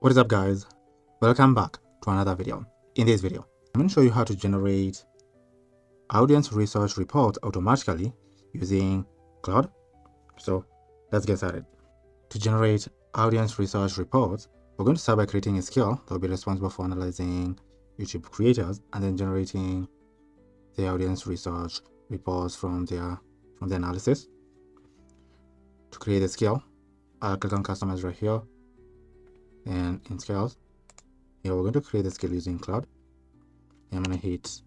What is up, guys? Welcome back to another video. In this video, I'm going to show you how to generate audience research reports automatically using Claude. So let's get started. To generate audience research reports, we're going to start by creating a skill that will be responsible for analyzing YouTube creators and then generating the audience research reports from the analysis. To create a skill, I'll click on customize right here, and in skills, here we're going to create a skill using Claude. I'm going to hit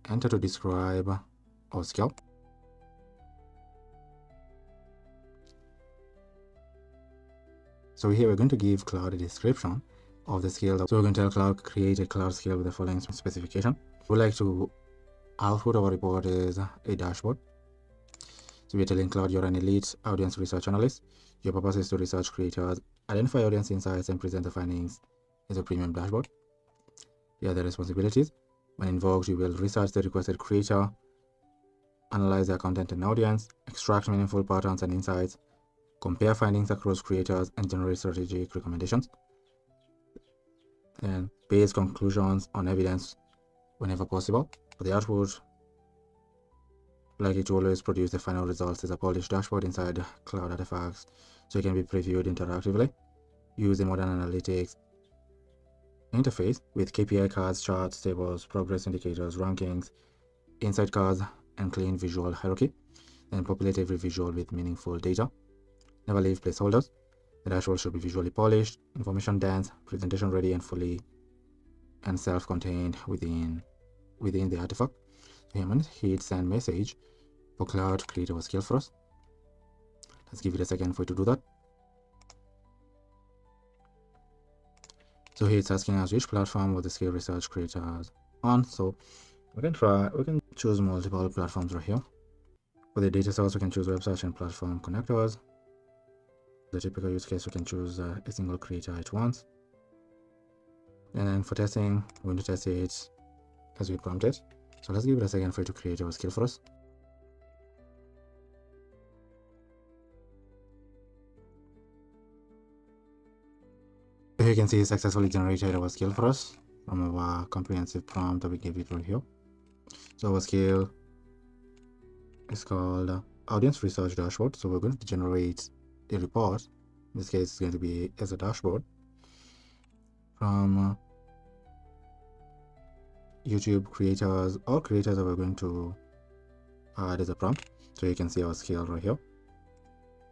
enter to describe our skill. So here we're going to give Claude a description of the skill. So we're going to tell Claude create a Claude skill with the following specification. We'd like to output our report is a dashboard. So we're telling Claude you're an elite audience research analyst. Your purpose is to research creators, identify audience insights, and present the findings as a premium dashboard. Here are the responsibilities. When invoked, you will research the requested creator, analyze their content and audience, extract meaningful patterns and insights, compare findings across creators, and generate strategic recommendations, and base conclusions on evidence whenever possible. For the output, like it to always produce the final results as a polished dashboard inside Cloud Artifacts so it can be previewed interactively. Use a modern analytics interface with KPI cards, charts, tables, progress indicators, rankings, insight cards, and clean visual hierarchy. Then populate every visual with meaningful data. Never leave placeholders. The dashboard should be visually polished, information dense, presentation ready, and fully and self-contained within the artifact. So I'm going to hit send message for Cloud to create our skill for us. Let's give it a second for it to do that. So here it's asking us which platform was the skill research creators on. So we can choose multiple platforms right here. For the data source, we can choose web search and platform connectors. The typical use case, we can choose a single creator at once. And then for testing, we're going to test it as we prompted. So let's give it a second for it to create our skill for us. Here you can see it successfully generated our skill for us from our comprehensive prompt that we gave it right here. So our skill is called Audience Research Dashboard. So we're going to generate a report. In this case, it's going to be as a dashboard from YouTube creators or creators that we're going to add as a prompt. So you can see our skill right here.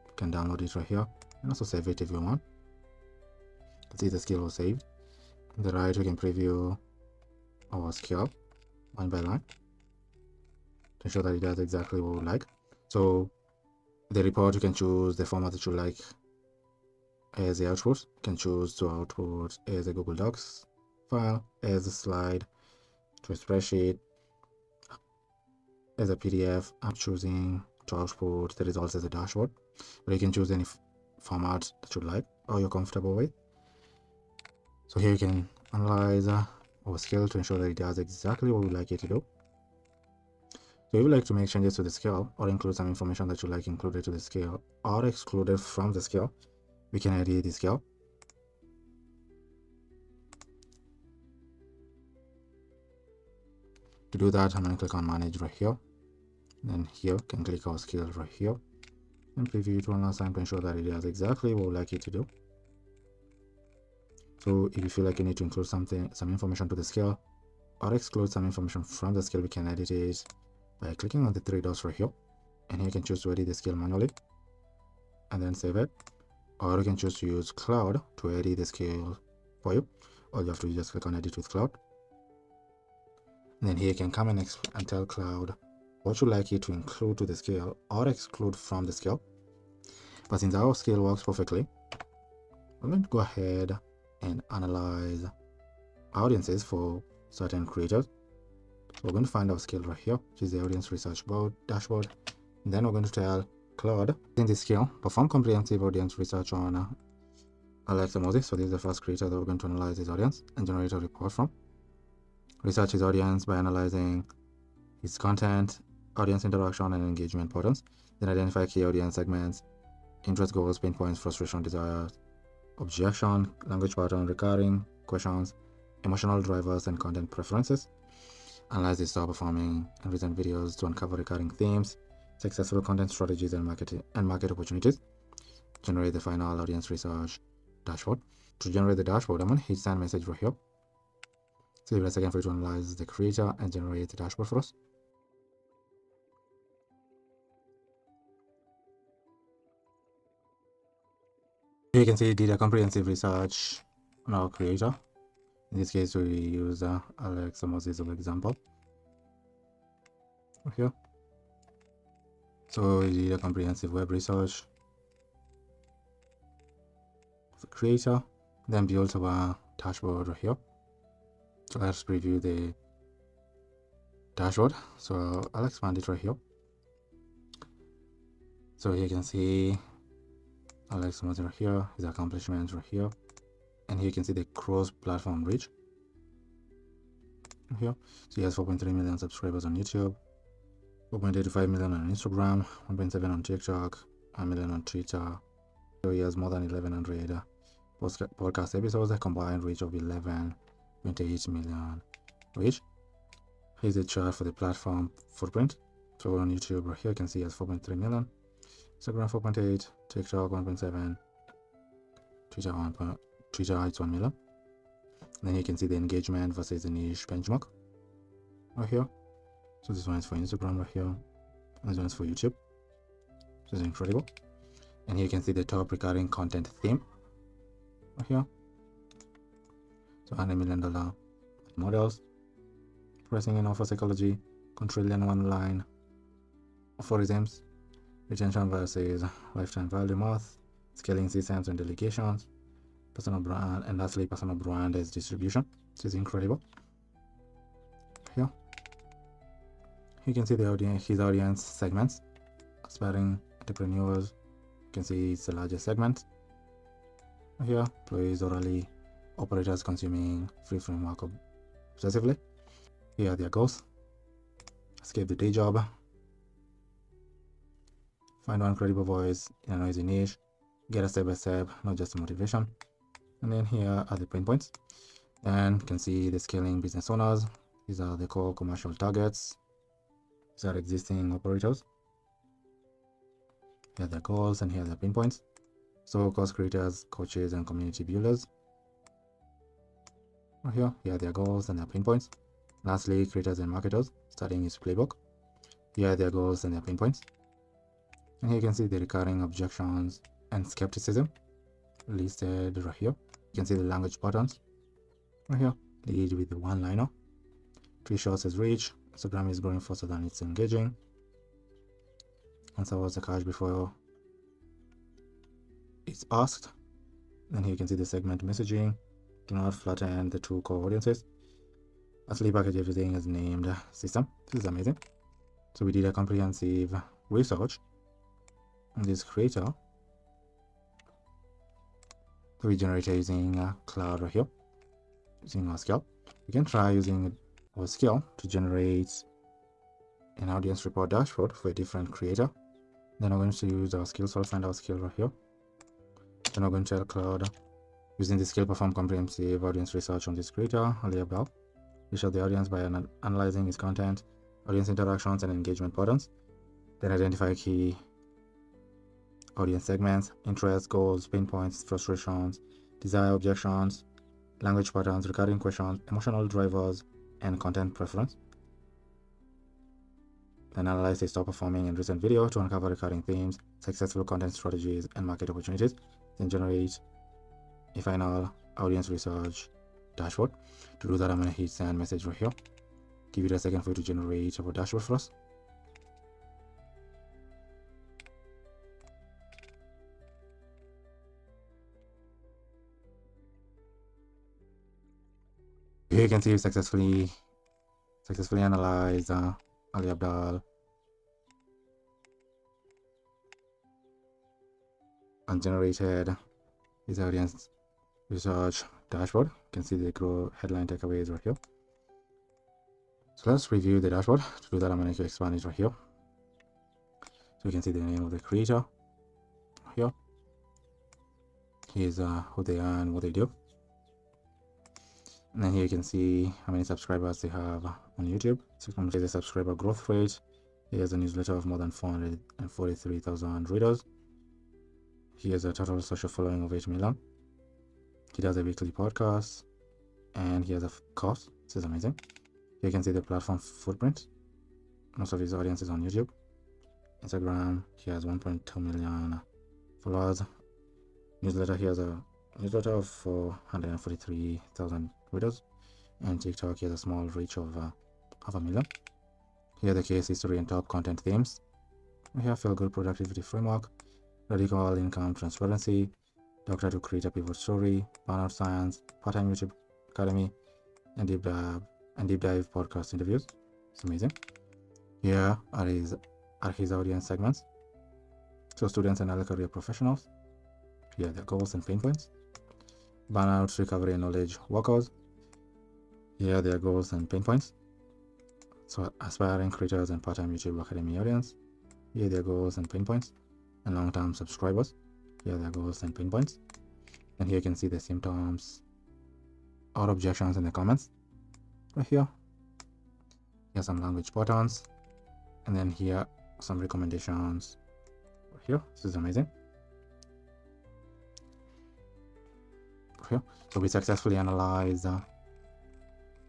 You can download it right here and also save it if you want. You can see the skill was saved. On the right, we can preview our skill line by line to ensure that it does exactly what we would like. So the report, you can choose the format that you like as the output. You can choose to output as a Google Docs file, as a slide, to a spreadsheet, as a PDF. I'm choosing to output the results as a dashboard, but you can choose any format that you like or you're comfortable with. So here you can analyze our skill to ensure that it does exactly what we like it to do. So if you like to make changes to the scale or include some information that you like included to the scale or excluded from the scale, we can edit the scale. To do that, I'm going to click on manage right here. Then here, you can click our skill right here and preview it one last time to ensure that it does exactly what we like it to do. So if you feel like you need to include some information to the scale or exclude some information from the scale, we can edit it by clicking on the three dots right here. And here you can choose to edit the scale manually and then save it. Or you can choose to use Cloud to edit the scale for you. All you have to do is just click on edit with Cloud. And then here you can come and tell Cloud what you like it to include to the scale or exclude from the scale. But since our scale works perfectly, I'm going to go ahead and analyze audiences for certain creators. So we're going to find our skill right here, which is the audience research dashboard. And then we're going to tell Claude in this skill, perform comprehensive audience research on Alexa Moses. So this is the first creator that we're going to analyze his audience and generate a report from. Research his audience by analyzing his content, audience interaction, and engagement patterns. Then identify key audience segments, interest goals, pain points, frustration, desires, objection, language pattern, recurring questions, emotional drivers, and content preferences. Analyze the star performing and recent videos to uncover recurring themes, successful content strategies, and market opportunities. Generate the final audience research dashboard. To generate the dashboard, I'm going to hit send message right here. So give it a second for you to analyze the creator and generate the dashboard for us. Here you can see did a comprehensive research on our creator. In this case, we use Alex Moses as an example. Right here. So we did a comprehensive web research of the creator, then built our dashboard right here. So let's preview the dashboard. So I'll expand it right here. So you can see Alex Moses right here, his accomplishments right here, and here you can see the cross-platform reach right here. So he has 4.3 million subscribers on YouTube, 4.85 million on Instagram, 1.7 on TikTok, 1 million on Twitter. So he has more than 1100 podcast episodes, a combined reach of 11.8 million reach. Here's a chart for the platform footprint. So on YouTube right here you can see he has 4.3 million, Instagram 4.8, TikTok 1.7, Twitter it's 1 million. Then you can see the engagement versus the niche benchmark right here. So this one is for Instagram right here, and this one is for YouTube. So it's incredible. And here you can see the top recurring content theme right here. So $100 million models, pricing and offer psychology, quadrillion online aphorisms, retention versus lifetime value math, scaling systems and delegations, personal brand, and lastly personal brand as distribution. This is incredible. Here you can see the audience, his audience segments, aspiring entrepreneurs. You can see it's the largest segment. Here, employees orally, operators consuming free framework obsessively. Here are their goals: escape the day job, find one credible voice in a noisy niche, get a step by step, not just a motivation. And then here are the pain points. And you can see the scaling business owners. These are the core commercial targets. These are existing operators. Here are their goals, and here are the pain points. So course creators, coaches, and community builders. Here are their goals and their pain points. Lastly, creators and marketers, starting his playbook. Here are their goals and their pain points. And here you can see the recurring objections and skepticism listed right here. You can see the language patterns right here. Lead with the one-liner. 3 shots as reach. Instagram is growing faster than it's engaging. Answer was the cache before it's asked. Then here you can see the segment messaging. Do not flatten the 2 core audiences. Lastly, package everything as named system. This is amazing. So we did a comprehensive research on this creator. So we generated using Claude right here, using our scale. We can try using our scale to generate an audience report dashboard for a different creator. Then I'm going to use our skill, so I'll find our skill right here. Then I'm going to tell Claude, using the skill, perform comprehensive audience research on this creator, only about research the audience by analyzing his content, audience interactions, and engagement patterns. Then identify key audience segments, interests, goals, pain points, frustrations, desire, objections, language patterns, recurring questions, emotional drivers, and content preference. Then analyze the top performing and recent video to uncover recurring themes, successful content strategies, and market opportunities. Then generate a final audience research dashboard. To do that, I'm going to hit send message right here. Give it a second for you to generate our dashboard for us. Here you can see we successfully analyzed Ali Abdal and generated his audience research dashboard. You can see the grow headline takeaways right here. So let's review the dashboard. To do that, I'm going to expand it right here. So you can see the name of the creator here. Here's who they are and what they do. And then here you can see how many subscribers they have on YouTube. So you can see the subscriber growth rate. He has a newsletter of more than 443,000 readers. He has a total social following of 8 million. He does a weekly podcast, and he has a course. This is amazing. Here you can see the platform footprint. Most of his audience is on YouTube. Instagram, he has 1.2 million followers. Newsletter, he has a newsletter of 443,000 readers. And TikTok, he has a small reach of 500,000. Here the case history and top content themes. We have feel good productivity framework, radical income transparency, doctor to create a pivot story, burnout science, part-time YouTube academy, and deep dive podcast interviews. It's amazing. Here are his audience segments. So students and early career professionals. Here are their goals and pain points. Burnout recovery and knowledge workers. Here are their goals and pain points. So aspiring creators and part-time YouTube academy audience. Here are their goals and pain points. And long-term subscribers. Here are their goals and pain points. And here you can see the symptoms or objections in the comments. Right here. Here's some language patterns. And then here some recommendations. Right here. This is amazing. Right here. So we successfully analyze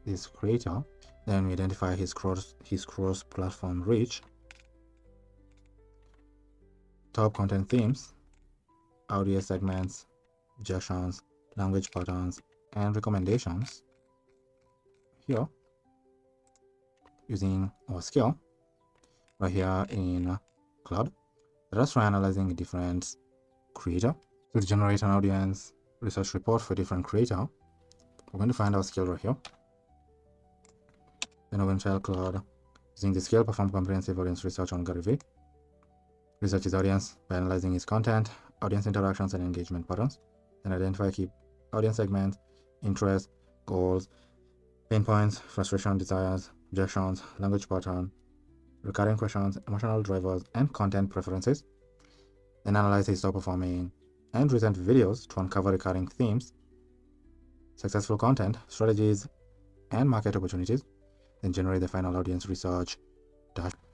this creator. Then we identify his cross-platform reach, top content themes, audio segments, objections, language patterns, and recommendations. Here, using our skill right here in Claude, that's for analyzing a different creator. So to generate an audience research report for different creator, we're going to find our skill right here. Then we're going to tell Claude, using the skill, perform comprehensive audience research on Gary Vee. Research his audience by analyzing his content, audience interactions, and engagement patterns. Then identify key audience segments, interests, goals, pain points, frustration, desires, objections, language pattern, recurring questions, emotional drivers, and content preferences. Then analyze his top performing and recent videos to uncover recurring themes, successful content, strategies, and market opportunities. Then generate the final audience research dashboard.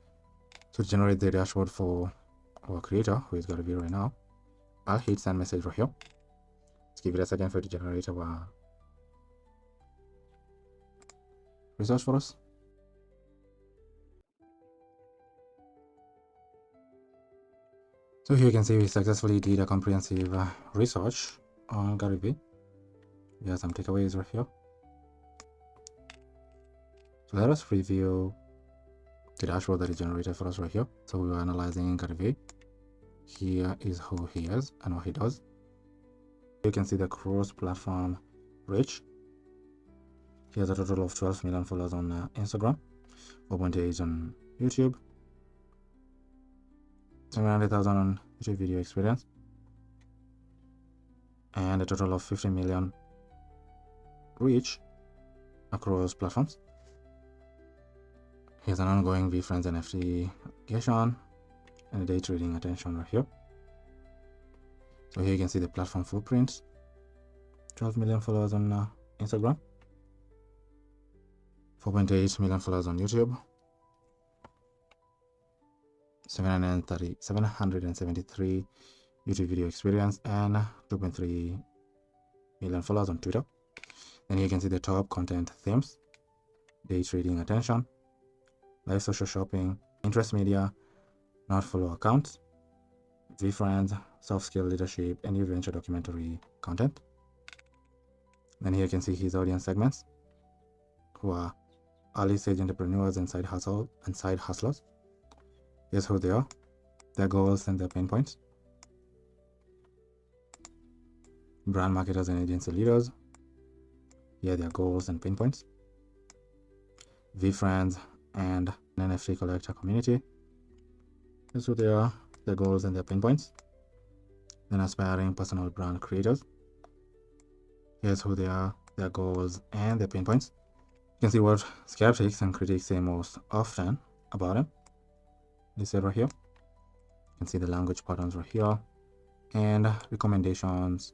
So to generate the dashboard for our creator, who is Gary Vee right now, I'll hit send message right here. Let's give it a second for it to generate our research for us. So here you can see we successfully did a comprehensive research on Gary Vee. We have some takeaways right here. So let us review the dashboard that is generated for us right here. So we were analyzing Gary Vee. Here is who he is and what he does. You can see the cross-platform reach. He has a total of 12 million followers on Instagram, 4.8 on YouTube, 700,000 on YouTube video experience, and a total of 50 million reach across platforms. He has an ongoing VFriends NFT application and a day trading attention right here. So here you can see the platform footprint. 12 million followers on Instagram, 4.8 million followers on YouTube, 773 YouTube video experience, and 2.3 million followers on Twitter. Then you can see the top content themes: day trading attention, live social shopping, interest media, not follow accounts, VFriends, soft skill leadership, and new venture documentary content. Then here you can see his audience segments, who are early stage entrepreneurs and side hustlers. Here's who they are, their goals and their pain points. Brand marketers and agency leaders. Here are their goals and pain points. VFriends and NFT collector community. Here's who they are, their goals and their pain points. Then aspiring personal brand creators. Here's who they are, their goals and their pain points. You can see what skeptics and critics say most often about him. This right here. You can see the language patterns right here and recommendations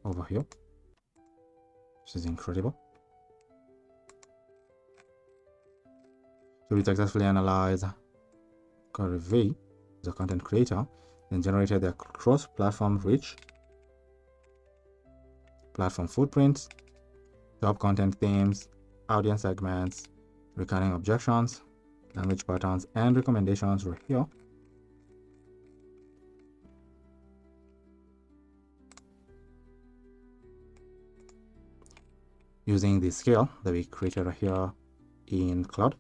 over here, which is incredible. So we successfully analyzed Curvy, the content creator, and generated their cross-platform reach, platform footprints, top content themes, audience segments, recurring objections, language patterns, and recommendations right here. Using the scale that we created right here in Claude,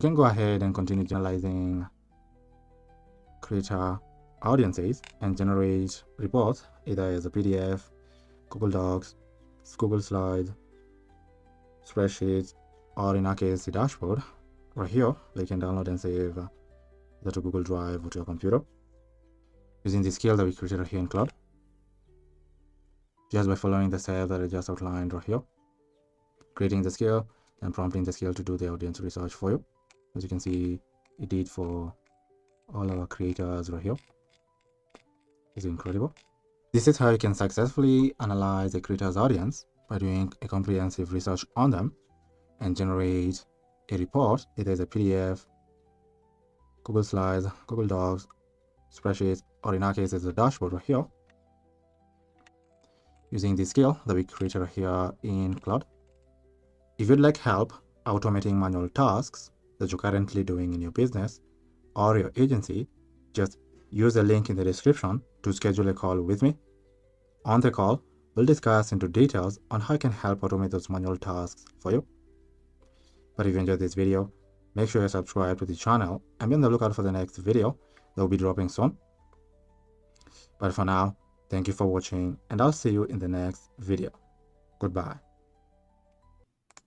you can go ahead and continue generalizing creator audiences and generate reports either as a PDF, Google Docs, Google Slides, spreadsheets, or in our case the dashboard right here that you can download and save either to Google Drive or to your computer using the scale that we created here in Claude, just by following the steps that I just outlined right here, creating the scale and prompting the scale to do the audience research for you. As you can see, it did for all our creators right here. It's incredible. This is how you can successfully analyze a creator's audience by doing a comprehensive research on them and generate a report, either as a PDF, Google Slides, Google Docs, spreadsheets, or in our case as a dashboard right here, using the scale that we created here in Claude. If you'd like help automating manual tasks that you're currently doing in your business or your agency, just use the link in the description to schedule a call with me. On the call, we'll discuss into details on how I can help automate those manual tasks for you. But if you enjoyed this video, make sure you subscribe to the channel and be on the lookout for the next video that will be dropping soon. But for now, thank you for watching and I'll see you in the next video. Goodbye.